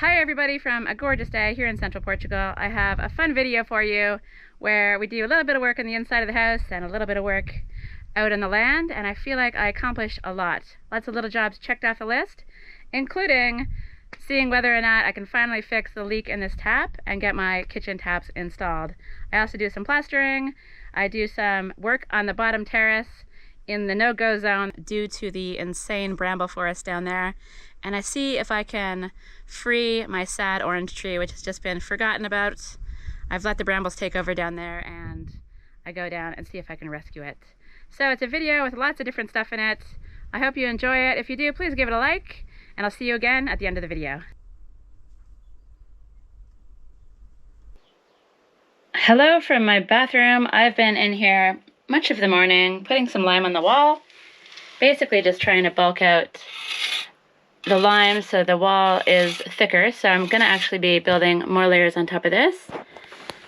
Hi everybody from a gorgeous day here in Central Portugal. I have a fun video for you where we do a little bit of work on the inside of the house and a little bit of work out on the land, and I feel like I accomplished a lot. Lots of little jobs checked off the list, including seeing whether or not I can finally fix the leak in this tap and get my kitchen taps installed. I also do some plastering. I do some work on the bottom terrace in the no-go zone due to the insane bramble forest down there, and I see if I can free my sad orange tree, which has just been forgotten about. I've let the brambles take over down there, and I go down and see if I can rescue it. So it's a video with lots of different stuff in it. I hope you enjoy it. If you do, please give it a like, and I'll see you again at the end of the video. Hello from my bathroom. I've been in here much of the morning, putting some lime on the wall, basically just trying to bulk out the lime so the wall is thicker. So I'm going to actually be building more layers on top of this,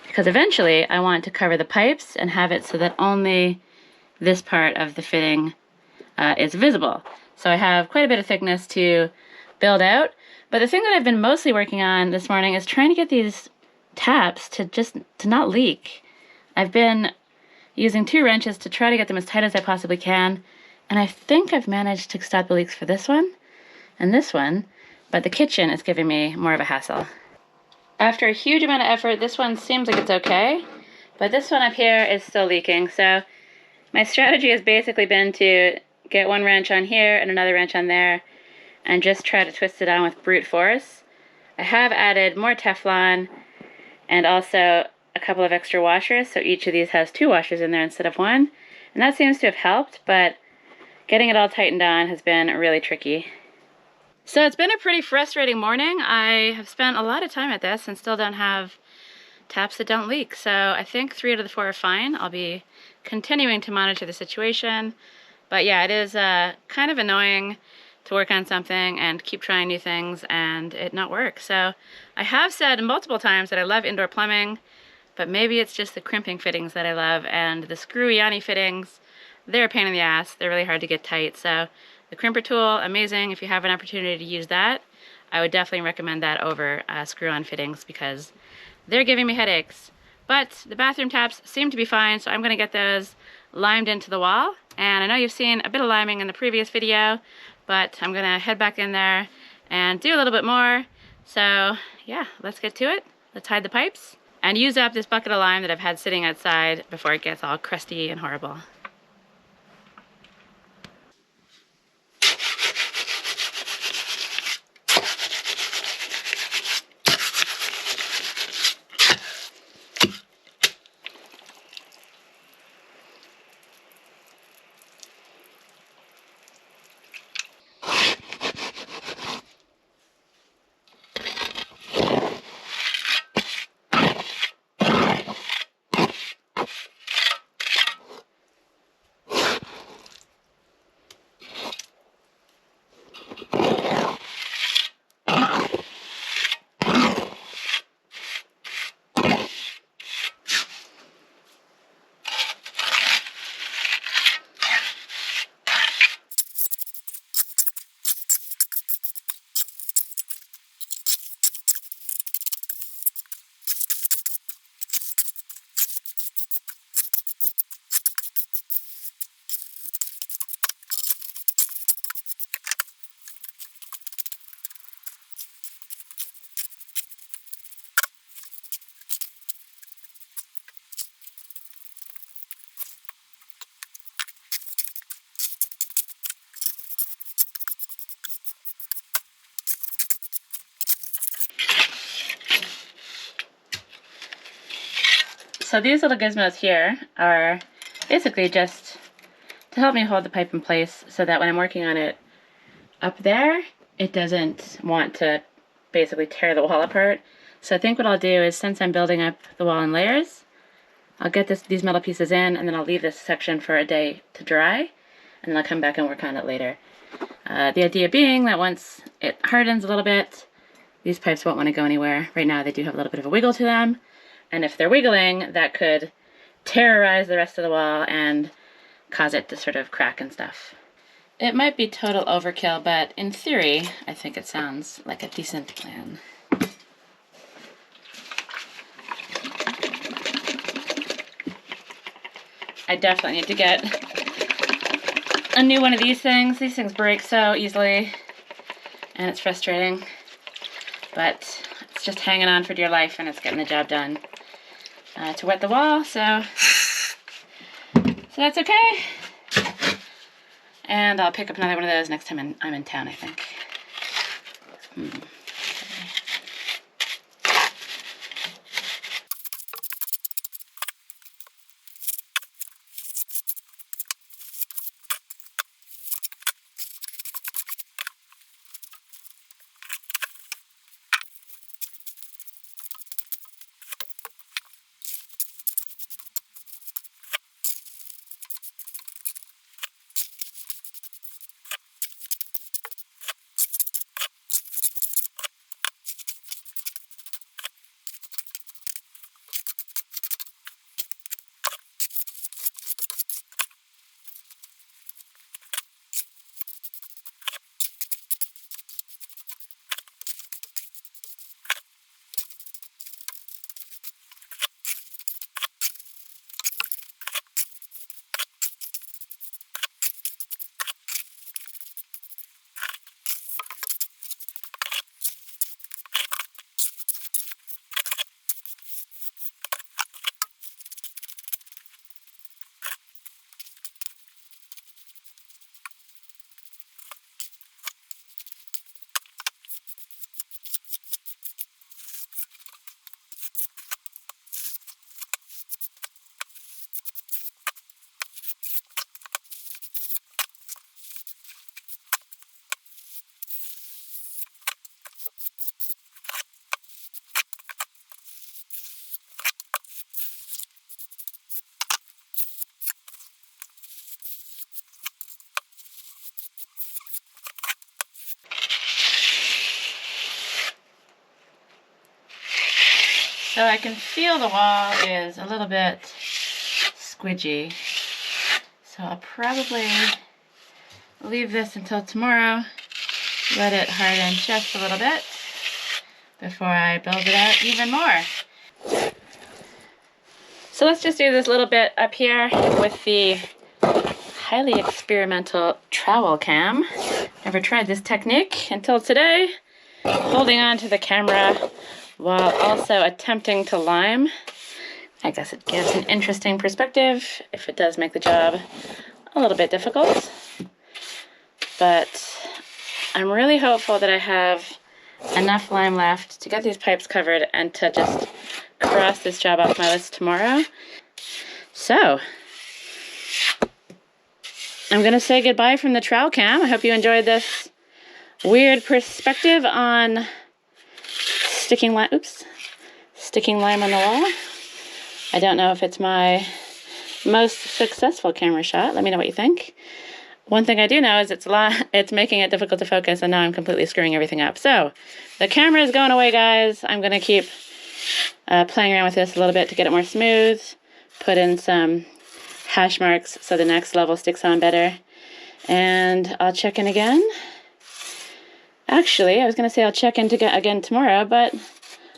because eventually I want to cover the pipes and have it so that only this part of the fitting is visible. So I have quite a bit of thickness to build out, but the thing that I've been mostly working on this morning is trying to get these taps to not leak. I've been using 2 wrenches to try to get them as tight as I possibly can, and I think I've managed to stop the leaks for this one and this one, but the kitchen is giving me more of a hassle. After a huge amount of effort, this one seems like it's okay, but this one up here is still leaking. So my strategy has basically been to get 1 wrench on here and another wrench on there and just try to twist it on with brute force. I have added more Teflon and also a couple of extra washers, so each of these has 2 washers in there instead of 1, and that seems to have helped, but getting it all tightened on has been really tricky. So it's been a pretty frustrating morning. I have spent a lot of time at this and still don't have taps that don't leak, so I think 3 out of the 4 are fine. I'll be continuing to monitor the situation, but yeah, it is kind of annoying to work on something and keep trying new things and it not work. So I have said multiple times that I love indoor plumbing, but maybe it's just the crimping fittings that I love, and the screwy fittings, they're a pain in the ass. They're really hard to get tight. So the crimper tool, amazing. If you have an opportunity to use that, I would definitely recommend that over screw-on fittings because they're giving me headaches. But the bathroom taps seem to be fine, so I'm going to get those limed into the wall. And I know you've seen a bit of liming in the previous video, but I'm going to head back in there and do a little bit more. So yeah, let's get to it. Let's hide the pipes and use up this bucket of lime that I've had sitting outside before it gets all crusty and horrible. So these little gizmos here are basically just to help me hold the pipe in place so that when I'm working on it up there, it doesn't want to basically tear the wall apart. So I think what I'll do is, since I'm building up the wall in layers, I'll get these metal pieces in, and then I'll leave this section for a day to dry, and then I'll come back and work on it later. The idea being that once it hardens a little bit, these pipes won't want to go anywhere. Right now they do have a little bit of a wiggle to them, and if they're wiggling, that could terrorize the rest of the wall and cause it to sort of crack and stuff. It might be total overkill, but in theory, I think it sounds like a decent plan. I definitely need to get a new one of these things. These things break so easily, and it's frustrating. But it's just hanging on for dear life, and it's getting the job done. To wet the wall, so that's okay. And I'll pick up another one of those next time I'm in town, I think. So I can feel the wall is a little bit squidgy. So I'll probably leave this until tomorrow, let it harden just a little bit before I build it out even more. So let's just do this little bit up here with the highly experimental trowel cam. Never tried this technique until today. Holding on to the camera while also attempting to lime. I guess it gives an interesting perspective if it does make the job a little bit difficult. But I'm really hopeful that I have enough lime left to get these pipes covered and to just cross this job off my list tomorrow. So I'm gonna say goodbye from the trowel cam. I hope you enjoyed this weird perspective on sticking lime on the wall. I don't know if it's my most successful camera shot. Let me know what you think. One thing I do know is it's making it difficult to focus, and now I'm completely screwing everything up. So the camera is going away, guys. I'm gonna keep playing around with this a little bit to get it more smooth. Put in some hash marks so the next level sticks on better. And I'll check in again. Actually, I was going to say I'll check in again tomorrow, but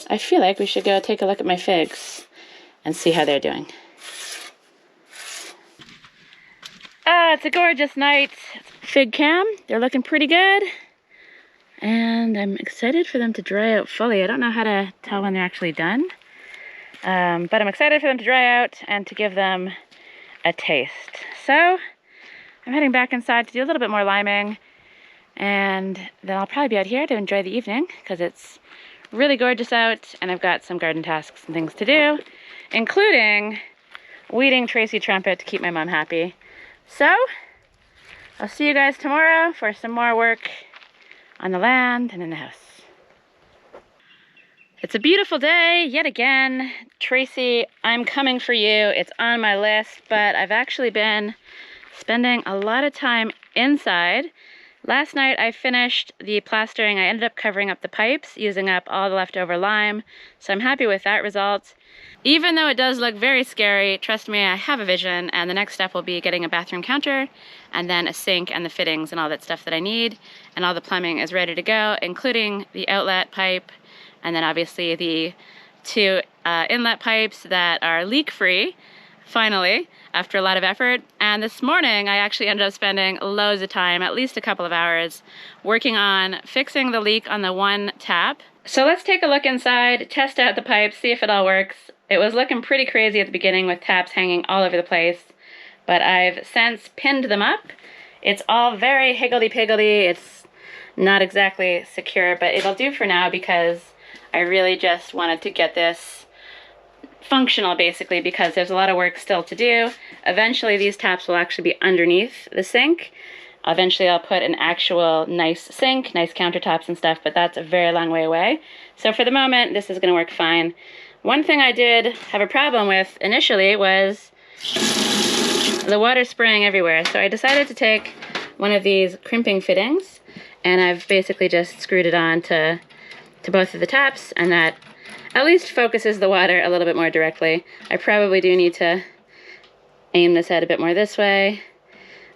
I feel like we should go take a look at my figs and see how they're doing. It's a gorgeous night. Fig cam, they're looking pretty good. And I'm excited for them to dry out fully. I don't know how to tell when they're actually done. But I'm excited for them to dry out and to give them a taste. So I'm heading back inside to do a little bit more liming. And then I'll probably be out here to enjoy the evening because it's really gorgeous out and I've got some garden tasks and things to do, including weeding Tracy Trumpet to keep my mom happy. So I'll see you guys tomorrow for some more work on the land and in the house. It's a beautiful day yet again. Tracy, I'm coming for you. It's on my list, but I've actually been spending a lot of time inside. Last night I finished the plastering. I ended up covering up the pipes, using up all the leftover lime, so I'm happy with that result. Even though it does look very scary, trust me, I have a vision, and the next step will be getting a bathroom counter, and then a sink and the fittings and all that stuff that I need, and all the plumbing is ready to go, including the outlet pipe, and then obviously the two inlet pipes that are leak-free finally, after a lot of effort. And this morning, I actually ended up spending loads of time, at least a couple of hours, working on fixing the leak on the one tap. So let's take a look inside, test out the pipes, see if it all works. It was looking pretty crazy at the beginning with taps hanging all over the place, but I've since pinned them up. It's all very higgledy-piggledy. It's not exactly secure, but it'll do for now because I really just wanted to get this functional, basically, because there's a lot of work still to do. Eventually these taps will actually be underneath the sink. Eventually I'll put an actual nice sink, nice countertops and stuff, but that's a very long way away. So for the moment, this is going to work fine. One thing I did have a problem with initially was the water spraying everywhere. So I decided to take one of these crimping fittings, and I've basically just screwed it on to both of the taps, and that at least focuses the water a little bit more directly. I probably do need to aim this out a bit more this way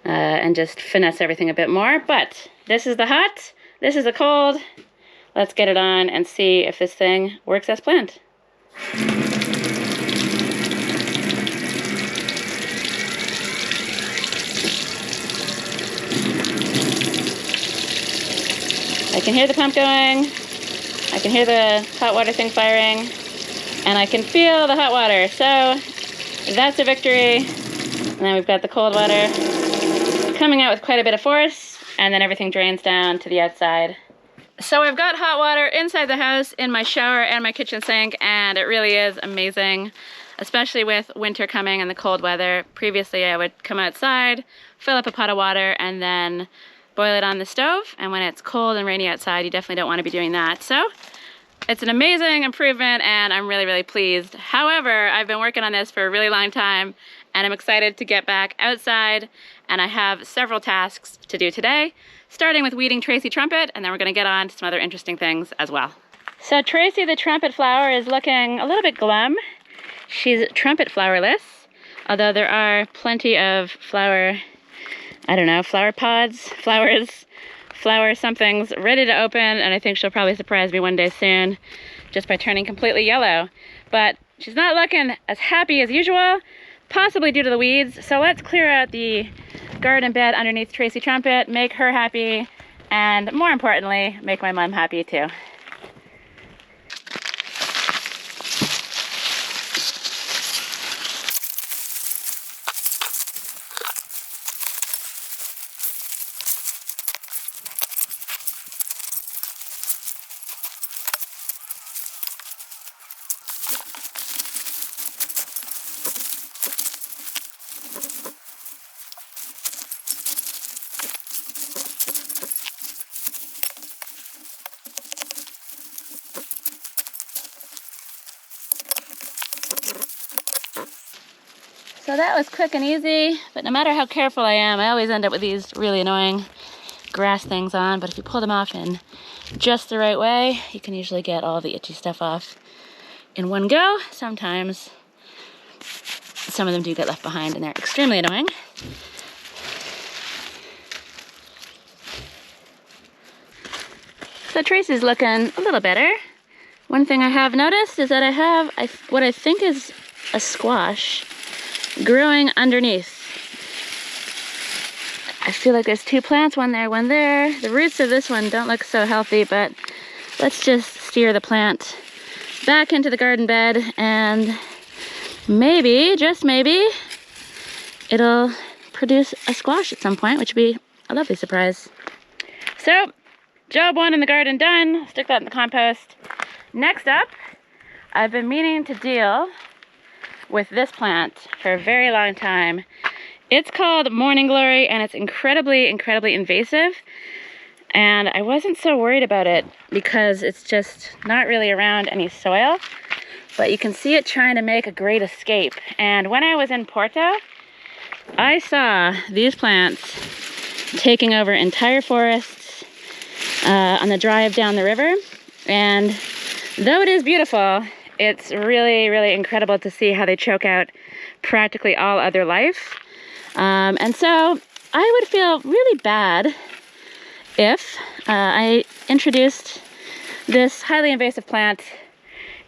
and just finesse everything a bit more, but this is the hot, this is the cold. Let's get it on and see if this thing works as planned. I can hear the pump going, I can hear the hot water thing firing, and I can feel the hot water. So that's a victory. And then we've got the cold water coming out with quite a bit of force, and then everything drains down to the outside. So I've got hot water inside the house in my shower and my kitchen sink, and it really is amazing, especially with winter coming and the cold weather. Previously I would come outside, fill up a pot of water, and then boil it on the stove, and when it's cold and rainy outside, you definitely don't want to be doing that. So it's an amazing improvement, and I'm really, really pleased. However, I've been working on this for a really long time, and I'm excited to get back outside, and I have several tasks to do today, starting with weeding Tracy Trumpet, and then we're going to get on to some other interesting things as well. So Tracy the trumpet flower is looking a little bit glum. She's trumpet flowerless, although there are plenty of flower, I don't know, flower pods, flowers, flower somethings ready to open, and I think she'll probably surprise me one day soon just by turning completely yellow. But she's not looking as happy as usual, possibly due to the weeds. So let's clear out the garden bed underneath Tracy Trumpet, make her happy, and more importantly, make my mom happy too. So that was quick and easy, but no matter how careful I am, I always end up with these really annoying grass things on. But if you pull them off in just the right way, you can usually get all the itchy stuff off in one go. Sometimes some of them do get left behind, and they're extremely annoying. So Tracy's looking a little better. One thing I have noticed is that I have what I think is a squash growing underneath. I feel like there's two plants, one there, one there. The roots of this one don't look so healthy, but let's just steer the plant back into the garden bed, and maybe, just maybe, it'll produce a squash at some point, which would be a lovely surprise. So, job one in the garden done. Stick that in the compost. Next up, I've been meaning to deal with this plant for a very long time. It's called Morning Glory, and it's incredibly, incredibly invasive. And I wasn't so worried about it because it's just not really around any soil. But you can see it trying to make a great escape. And when I was in Porto, I saw these plants taking over entire forests on the drive down the river. And though it is beautiful, it's really, really incredible to see how they choke out practically all other life. And so I would feel really bad if I introduced this highly invasive plant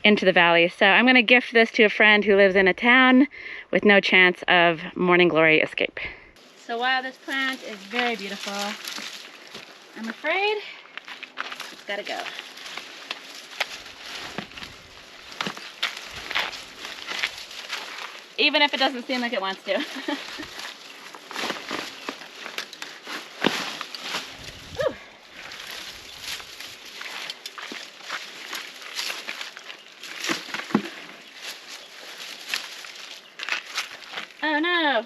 into the valley. So I'm gonna gift this to a friend who lives in a town with no chance of morning glory escape. So while this plant is very beautiful, I'm afraid it's gotta go. Even if it doesn't seem like it wants to. Oh no!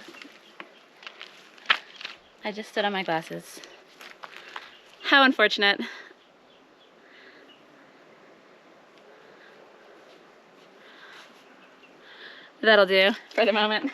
I just stood on my glasses. How unfortunate. That'll do for the moment.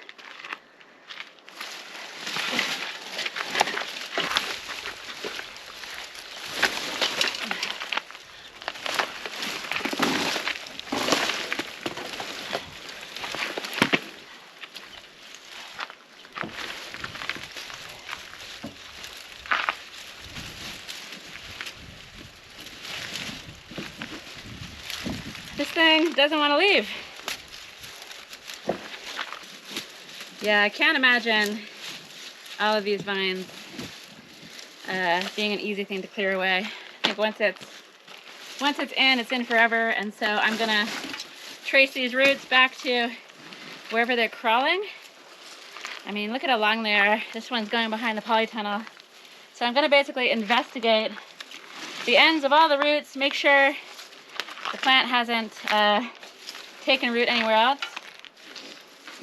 This thing doesn't want to leave. Yeah, I can't imagine all of these vines being an easy thing to clear away. I think once it's in forever, and so I'm gonna trace these roots back to wherever they're crawling. I mean, look at how long they are. This one's going behind the polytunnel. So I'm gonna basically investigate the ends of all the roots, make sure the plant hasn't taken root anywhere else,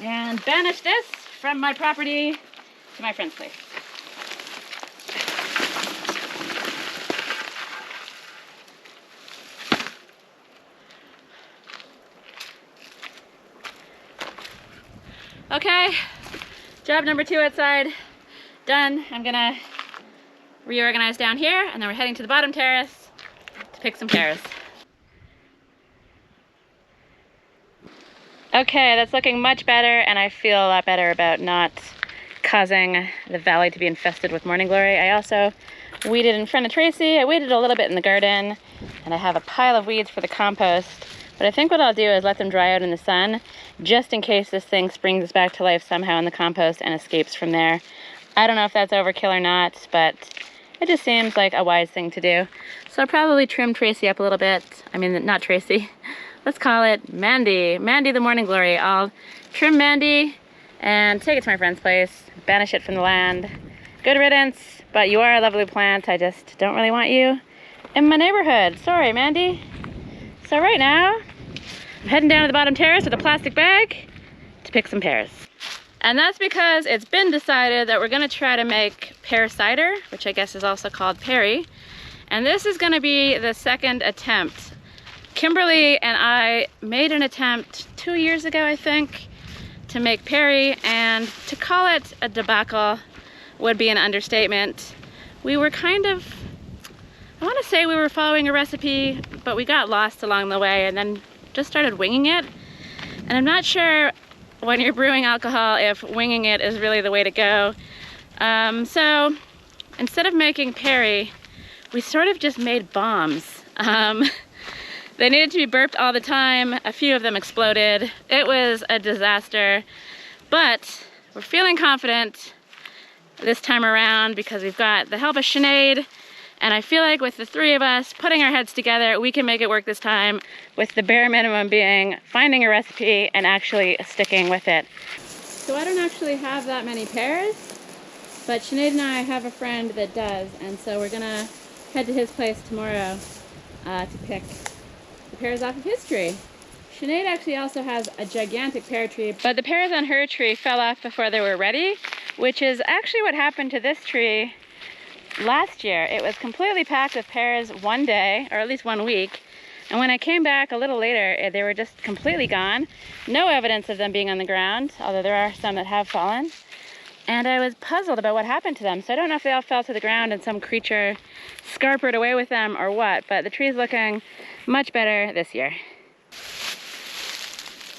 and banish this from my property to my friend's place. Okay, job number 2 outside, done. I'm gonna reorganize down here, and then we're heading to the bottom terrace to pick some pears. Okay, that's looking much better, and I feel a lot better about not causing the valley to be infested with morning glory. I also weeded in front of Tracy. I weeded a little bit in the garden, and I have a pile of weeds for the compost. But I think what I'll do is let them dry out in the sun, just in case this thing springs back to life somehow in the compost and escapes from there. I don't know if that's overkill or not, but it just seems like a wise thing to do. So I'll probably trim Tracy up a little bit. I mean, not Tracy. Let's call it Mandy. Mandy the morning glory. I'll trim Mandy and take it to my friend's place, banish it from the land. Good riddance, but you are a lovely plant. I just don't really want you in my neighborhood. Sorry, Mandy. So right now, I'm heading down to the bottom terrace with a plastic bag to pick some pears. And that's because it's been decided that we're gonna try to make pear cider, which I guess is also called perry. And this is gonna be the second attempt. Kimberly and I made an attempt 2 years ago, I think, to make perry, and to call it a debacle would be an understatement. We were kind of, I want to say we were following a recipe, but we got lost along the way and then just started winging it. And I'm not sure when you're brewing alcohol if winging it is really the way to go. So instead of making perry, we sort of just made bombs. They needed to be burped all the time. A few of them exploded. It was a disaster, but we're feeling confident this time around because we've got the help of Sinead, and I feel like with the 3 of us putting our heads together, we can make it work this time, with the bare minimum being finding a recipe and actually sticking with it. So I don't actually have that many pears, but Sinead and I have a friend that does, and so we're gonna head to his place tomorrow to pick the pears off of his tree. Sinead actually also has a gigantic pear tree, but the pears on her tree fell off before they were ready, which is actually what happened to this tree last year. It was completely packed with pears one day, or at least 1 week, and when I came back a little later, they were just completely gone. No evidence of them being on the ground, although there are some that have fallen. And I was puzzled about what happened to them. So I don't know if they all fell to the ground and some creature scarpered away with them or what, but the tree's looking much better this year.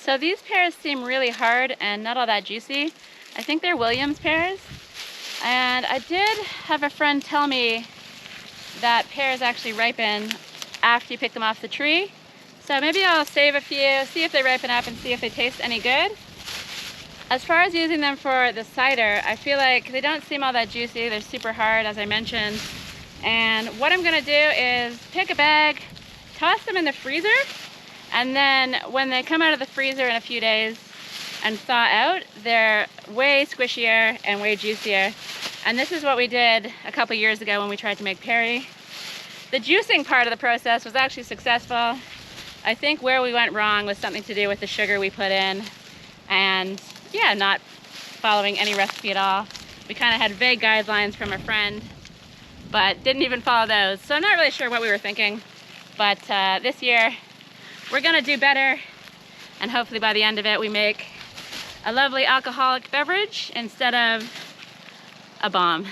So these pears seem really hard and not all that juicy. I think they're Williams pears. And I did have a friend tell me that pears actually ripen after you pick them off the tree. So maybe I'll save a few, see if they ripen up and see if they taste any good. As far as using them for the cider, I feel like they don't seem all that juicy. They're super hard, as I mentioned. And what I'm gonna do is pick a bag, toss them in the freezer, and then when they come out of the freezer in a few days and thaw out, they're way squishier and way juicier. And this is what we did a couple years ago when we tried to make perry. The juicing part of the process was actually successful. I think where we went wrong was something to do with the sugar we put in and yeah, not following any recipe at all. We kind of had vague guidelines from a friend, but didn't even follow those. So I'm not really sure what we were thinking, but this year we're gonna do better, and hopefully by the end of it we make a lovely alcoholic beverage instead of a bomb.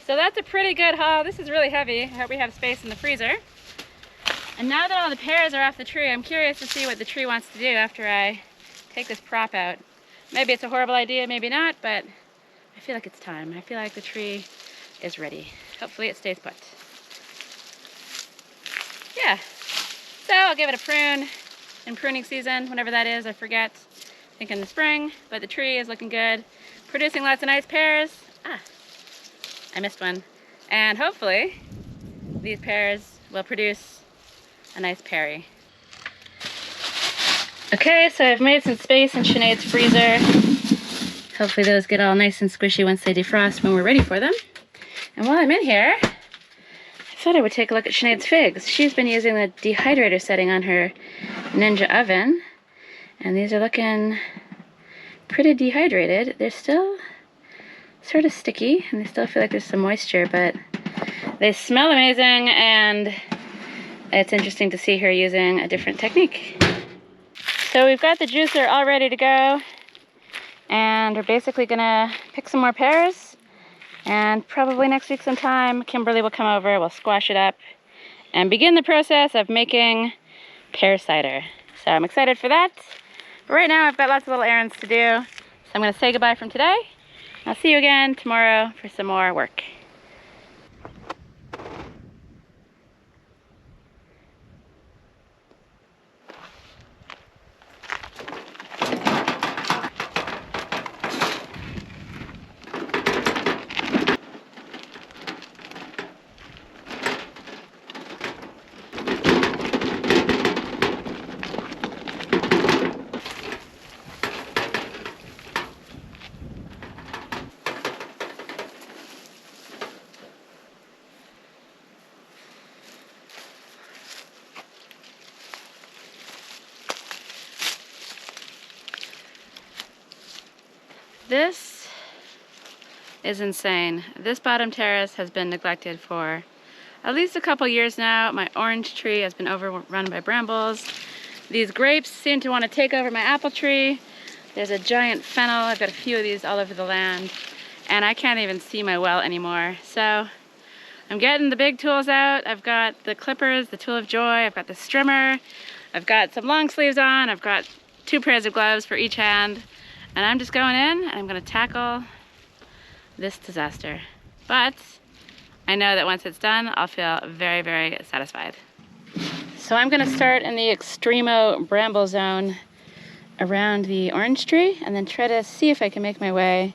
So that's a pretty good haul. This is really heavy. I hope we have space in the freezer. And now that all the pears are off the tree, I'm curious to see what the tree wants to do after I take this prop out. Maybe it's a horrible idea, maybe not, but I feel like it's time. I feel like the tree is ready. Hopefully it stays put. Yeah, so I'll give it a prune in pruning season, whenever that is, I forget. I think in the spring, but the tree is looking good. Producing lots of nice pears. I missed one. And hopefully these pears will produce a nice perry. Okay, so I've made some space in Sinead's freezer. Hopefully those get all nice and squishy once they defrost when we're ready for them. And while I'm in here, I thought I would take a look at Sinead's figs. She's been using the dehydrator setting on her Ninja oven, and these are looking pretty dehydrated. They're still sort of sticky, and they still feel like there's some moisture, but they smell amazing, and it's interesting to see her using a different technique. So we've got the juicer all ready to go, and we're basically gonna pick some more pears, and probably next week sometime Kimberly will come over, we'll squash it up, and begin the process of making pear cider. So I'm excited for that. But right now I've got lots of little errands to do, so I'm gonna say goodbye from today. I'll see you again tomorrow for some more work. This is insane. This bottom terrace has been neglected for at least a couple years now. My orange tree has been overrun by brambles. These grapes seem to want to take over my apple tree. There's a giant fennel. I've got a few of these all over the land, and I can't even see my well anymore. So I'm getting the big tools out. I've got the clippers, the tool of joy, I've got the strimmer, I've got some long sleeves on, I've got 2 pairs of gloves for each hand, and I'm just going in and I'm gonna tackle this disaster. But I know that once it's done, I'll feel very, very satisfied. So I'm gonna start in the extremo bramble zone around the orange tree, and then try to see if I can make my way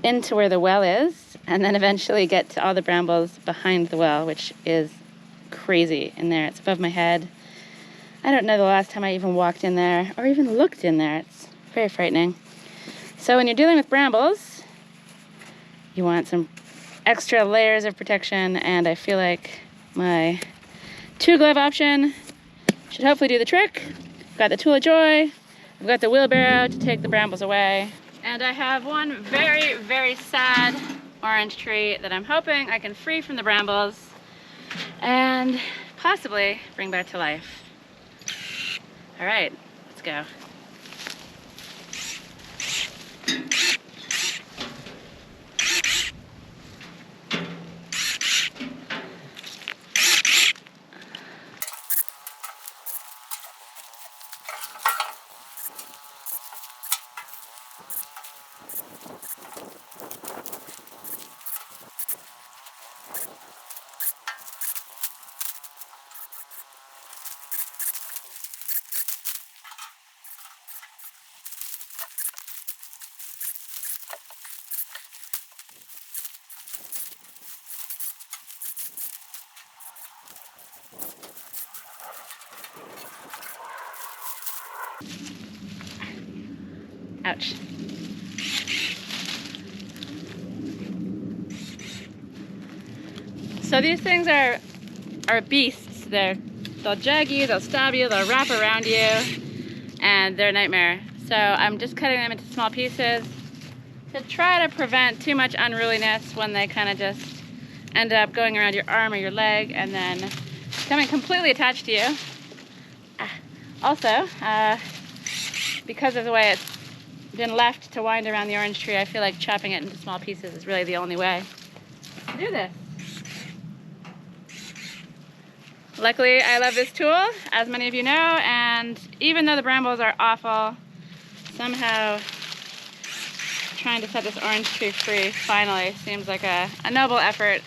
into where the well is, and then eventually get to all the brambles behind the well, which is crazy in there. It's above my head. I don't know the last time I even walked in there or even looked in there. It's very frightening. So when you're dealing with brambles, you want some extra layers of protection, and I feel like my 2-glove option should hopefully do the trick. I've got the tool of joy, I've got the wheelbarrow to take the brambles away, and I have one very, very sad orange tree that I'm hoping I can free from the brambles and possibly bring back to life. All right, let's go. Ouch. So these things are beasts. They'll jag you, they'll stab you, they'll wrap around you, and they're a nightmare. So I'm just cutting them into small pieces to try to prevent too much unruliness when they kind of just end up going around your arm or your leg and then becoming completely attached to you. Also, because of the way it's been left to wind around the orange tree, I feel like chopping it into small pieces is really the only way to do this. Luckily, I love this tool, as many of you know, and even though the brambles are awful, somehow trying to set this orange tree free finally seems like a noble effort.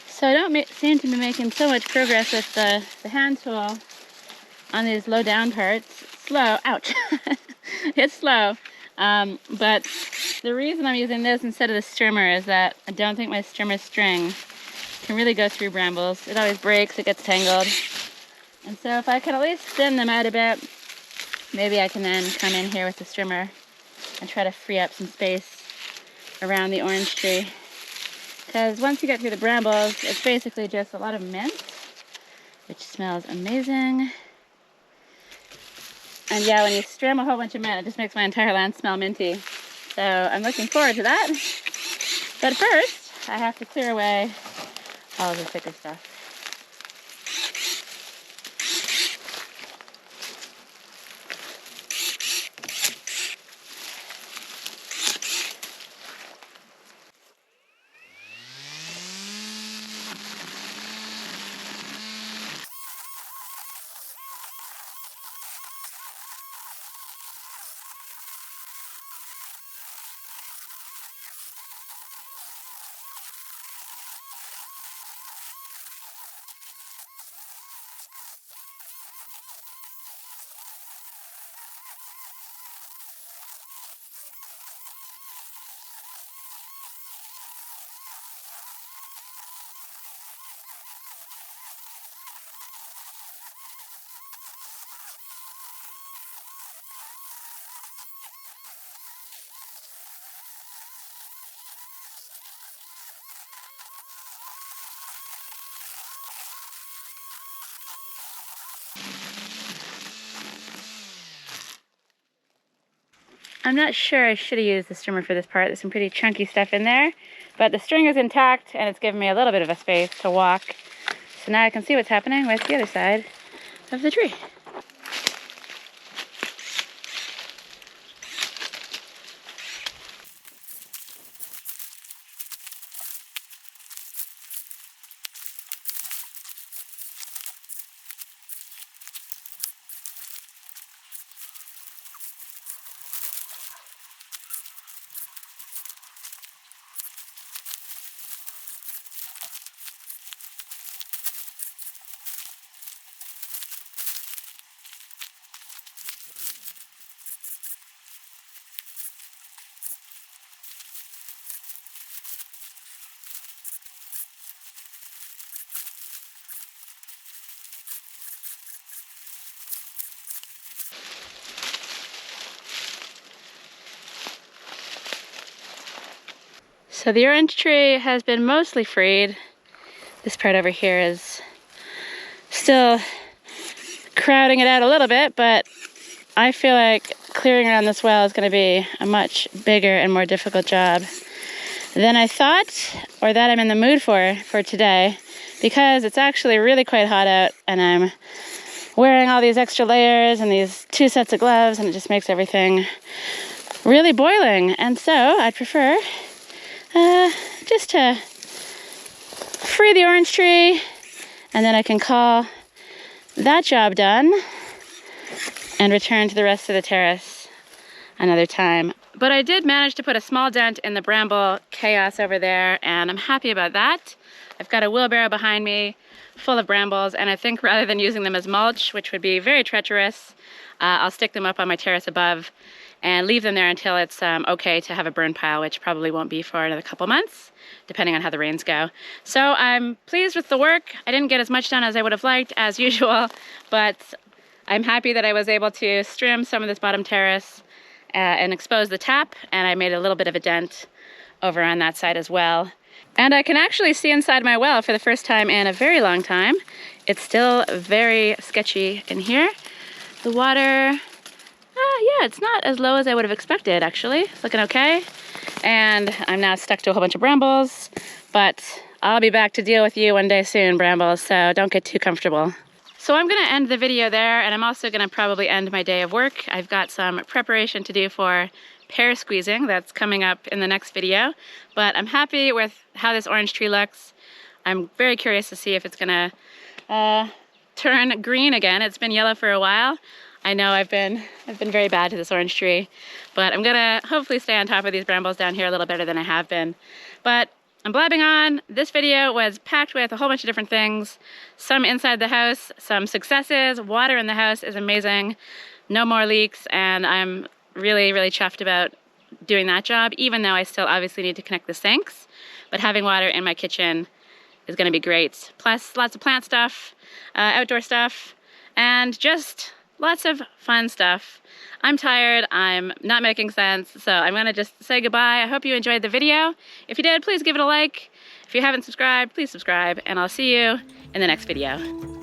So I don't seem to be making so much progress with the hand tool on these low down parts. It's slow, ouch, it's slow. But the reason I'm using this instead of the strimmer is that I don't think my strimmer string can really go through brambles. It always breaks, it gets tangled. And so if I can at least thin them out a bit, maybe I can then come in here with the strimmer and try to free up some space around the orange tree. Because once you get through the brambles, it's basically just a lot of mint, which smells amazing. And yeah, when you strim a whole bunch of mint, it just makes my entire land smell minty. So I'm looking forward to that. But first, I have to clear away all of the thicker stuff. I'm not sure I should have used the strimmer for this part. There's some pretty chunky stuff in there, but the string is intact and it's given me a little bit of a space to walk. So now I can see what's happening with the other side of the tree. So the orange tree has been mostly freed. This part over here is still crowding it out a little bit, but I feel like clearing around this well is going to be a much bigger and more difficult job than I thought, or that I'm in the mood for today, because it's actually really quite hot out and I'm wearing all these extra layers and these 2 sets of gloves, and it just makes everything really boiling. And so I'd prefer just to free the orange tree, and then I can call that job done and return to the rest of the terrace another time. But I did manage to put a small dent in the bramble chaos over there, and I'm happy about that. I've got a wheelbarrow behind me full of brambles, and I think rather than using them as mulch, which would be very treacherous, I'll stick them up on my terrace above and leave them there until it's okay to have a burn pile, which probably won't be for another couple months, depending on how the rains go. So I'm pleased with the work. I didn't get as much done as I would have liked, as usual, but I'm happy that I was able to trim some of this bottom terrace and expose the tap, and I made a little bit of a dent over on that side as well. And I can actually see inside my well for the first time in a very long time. It's still very sketchy in here. The water, yeah, it's not as low as I would have expected, actually. It's looking okay. And I'm now stuck to a whole bunch of brambles, but I'll be back to deal with you one day soon, brambles, so don't get too comfortable. So I'm gonna end the video there, and I'm also gonna probably end my day of work. I've got some preparation to do for pear squeezing that's coming up in the next video, but I'm happy with how this orange tree looks. I'm very curious to see if it's gonna turn green again. It's been yellow for a while. I know I've been very bad to this orange tree, but I'm gonna hopefully stay on top of these brambles down here a little better than I have been. But I'm blabbing on. This video was packed with a whole bunch of different things. Some inside the house, some successes. Water in the house is amazing. No more leaks, and I'm really, really chuffed about doing that job, even though I still obviously need to connect the sinks. But having water in my kitchen is gonna be great. Plus lots of plant stuff, outdoor stuff, and just lots of fun stuff. I'm tired, I'm not making sense, so I'm gonna just say goodbye. I hope you enjoyed the video. If you did, please give it a like. If you haven't subscribed, please subscribe, and I'll see you in the next video.